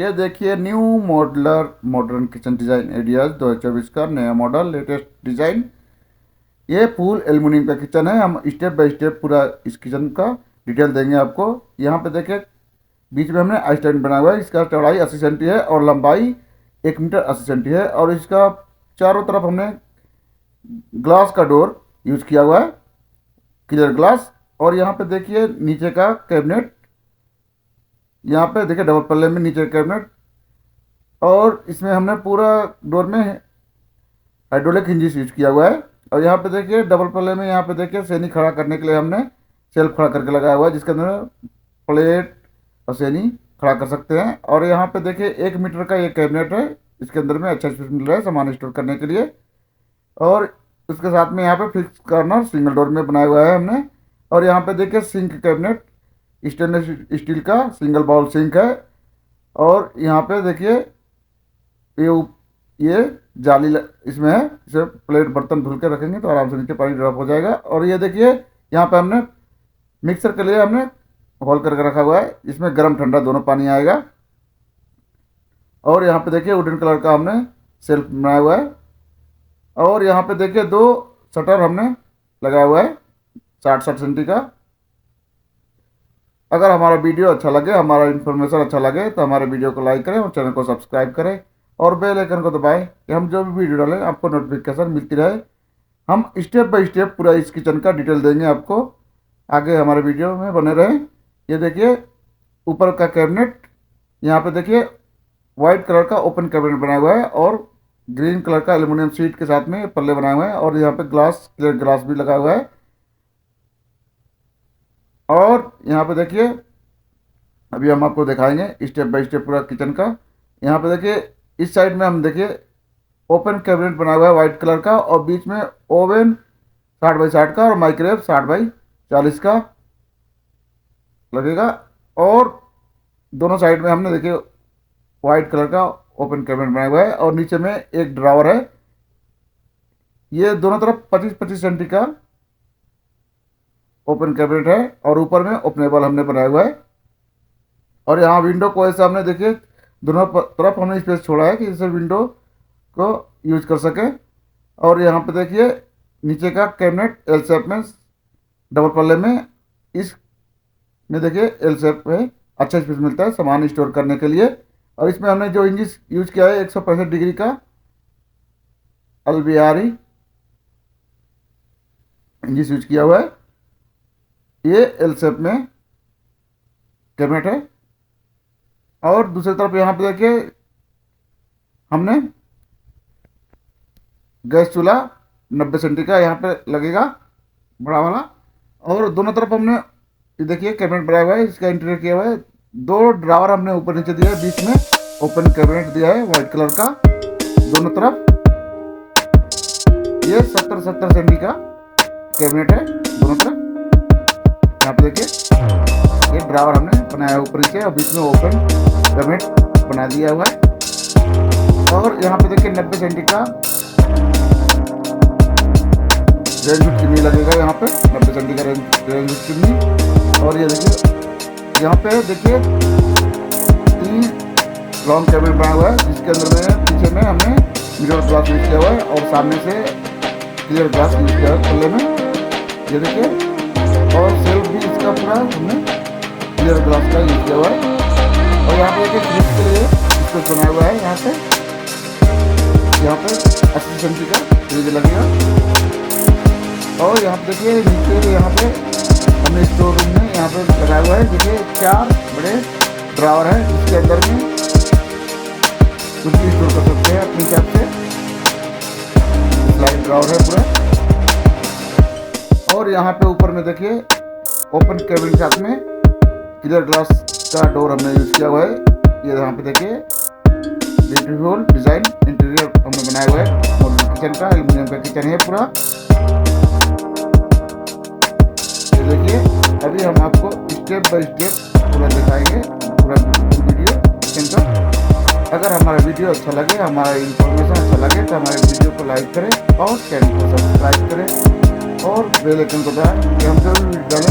ये देखिए new modular modern kitchen design ideas 2024 का नया मॉडल लेटेस्ट डिज़ाइन। ये फुल एल्युमिनियम का किचन है। हम स्टेप बाय स्टेप पूरा इस किचन का डिटेल देंगे आपको। यहाँ पे देखिए बीच में हमने आई स्टैंड बनाया हुआ है। इसका चौड़ाई 80 सेंटी है और लंबाई 1 मीटर 80 सेंटी है। और इसका चारों तरफ हमने ग्लास का डोर यूज किया हुआ है, क्लियर ग्लास। और यहाँ पे देखिए नीचे का कैबिनेट, यहाँ पे देखिए डबल पल्ले में नीचे कैबिनेट। और इसमें हमने पूरा डोर में हाइड्रोलिक हिंजिस यूज किया हुआ है। और यहाँ पे देखिए डबल पल्ले में, यहाँ पे देखिए सेनी खड़ा करने के लिए हमने सेल्फ खड़ा करके लगाया हुआ है, जिसके अंदर प्लेट और सेनी खड़ा कर सकते हैं। और यहाँ पे देखिए 1 मीटर का ये कैबिनेट है। इसके अंदर में अच्छा स्पेस मिल रहा है सामान स्टोर करने के लिए। और उसके साथ में यहाँ पे फिक्स कॉर्नर सिंगल डोर में बनाया हुआ है हमने। और यहाँ पे देखिए सिंक कैबिनेट स्टेनलेस स्टील का सिंगल बाउल सिंक है। और यहाँ पे देखिए ये जाली इसमें है, इसे प्लेट बर्तन धुल के रखेंगे तो आराम से नीचे पानी ड्रॉप हो जाएगा। और ये देखिए यहाँ पे हमने मिक्सर के लिए हमने होल करके रखा हुआ है, इसमें गर्म ठंडा दोनों पानी आएगा। और यहाँ पे देखिए वुडन कलर का हमने सेल्फ बनाया हुआ है। और यहाँ पे देखिए 2 शटर हमने लगाया हुआ है 60-60 सेंटी का। अगर हमारा वीडियो अच्छा लगे, हमारा इन्फॉर्मेशन अच्छा लगे तो हमारे वीडियो को लाइक करें और चैनल को सब्सक्राइब करें और बेल आइकन को दबाएं कि हम जो भी वीडियो डालें आपको नोटिफिकेशन मिलती रहे। हम स्टेप बाय स्टेप पूरा इस किचन का डिटेल देंगे आपको, आगे हमारे वीडियो में बने रहें। ये देखिए ऊपर का कैबिनेट, यहाँ पे देखिए वाइट कलर का ओपन कैबिनेट बनाया हुआ है और ग्रीन कलर का एल्युमिनियम शीट के साथ में पल्ले बनाए हुए हैं। और यहाँ पे ग्लास, क्लियर ग्लास भी लगा हुआ है। और यहाँ पे देखिए अभी हम आपको दिखाएंगे स्टेप बाय स्टेप पूरा किचन का। यहाँ पे देखिए इस साइड में हम देखिए ओपन कैबिनेट बना हुआ है वाइट कलर का, और बीच में ओवन 60 बाई 60 का और माइक्रोवेव 60 बाई 40 का लगेगा। और दोनों साइड में हमने देखिए वाइट कलर का ओपन कैबिनेट बनाया हुआ है। और नीचे में एक ड्रावर है। ये दोनों तरफ 25-25 सेंटी का ओपन कैबिनेट है और ऊपर में ओपनेबल हमने बनाया हुआ है। और यहाँ विंडो को ऐसे हमने देखिए दोनों तरफ हमने स्पेस छोड़ा है कि इसे विंडो को यूज कर सके। और यहाँ पे देखिए नीचे का कैबिनेट एल शेप में डबल पल्ले में, इस में देखिए एल शेप में अच्छा स्पेस मिलता है सामान स्टोर करने के लिए। और इसमें हमने जो इंजिस यूज किया है 165 डिग्री का अलबियारी इंजिस यूज किया हुआ है। ये एल शेप में कैबिनेट है। और दूसरी तरफ यहाँ पे देखिए हमने गैस चूल्हा 90 सेंटी का यहाँ पे लगेगा बड़ा वाला। और दोनों तरफ हमने ये देखिए कैबिनेट बनाया हुआ है, इसका इंटीरियर किया हुआ है। 2 ड्रावर हमने ऊपर नीचे दिया है, बीच में ओपन कैबिनेट दिया है वाइट कलर का दोनों तरफ। ये 70-70 सेंटी का कैबिनेट है दोनों तरफ। यहाँ पे देखिए ये ड्रावर हमने बनाया है ऊपर नीचे और बीच में ओपन कैबिनेट बना दिया हुआ है। और यहाँ पे देखिए 90 सेंटी का रेंज चिमनी लगेगा, यहाँ पे 90 सेंटी का रेंज चिमनी। और ये देखिए यहाँ पे देखिए 3 लॉन्ग कैबिनेट बना हुआ है, जिसके अंदर में पीछे में हमने मिरर ग्लास यूज किया हुआ है और सामने से क्लियर ग्लास यूज किया है पल्ले में, ये देखिए। और सेल्फ भी इसका पूरा हमने क्लियर ग्लास का यूज किया हुआ है। और यहाँ पे देखिए फ्रिज के लिए इसको बनाया हुआ है, यहाँ पे 80 सेंटी का फ्रिज लगेगा। और यहाँ पे देखिए नीचे यहाँ पे हमने स्टोर रूम में यहाँ पे लगाया हुआ है, देखिए 4 बड़े ड्रावर है, जिसके अंदर में कुछ भी स्टोर कर सकते हैं अपने हिसाब से। स्लाइड ड्रावर है पूरा। और यहाँ पे ऊपर में देखिए ओपन कैबिन के साथ में क्लियर ग्लास का डोर हमने यूज किया हुआ है। ये यहाँ पे देखिए ब्यूटीफुल डिजाइन इंटीरियर हमने बनाया हुआ है मॉडल किचन का। एल्युमिनियम का किचन है पूरा। ये देखिए अभी हम आपको स्टेप बाय स्टेप पूरा दिखाएंगे पूरा वीडियो किचन का। अगर हमारा वीडियो अच्छा लगे, हमारा इन्फॉर्मेशन अच्छा लगे तो हमारे वीडियो को लाइक करें और चैनल को सब्सक्राइब करें और बेल आइकन को दबाएं कि हम जो भी वीडियो डालें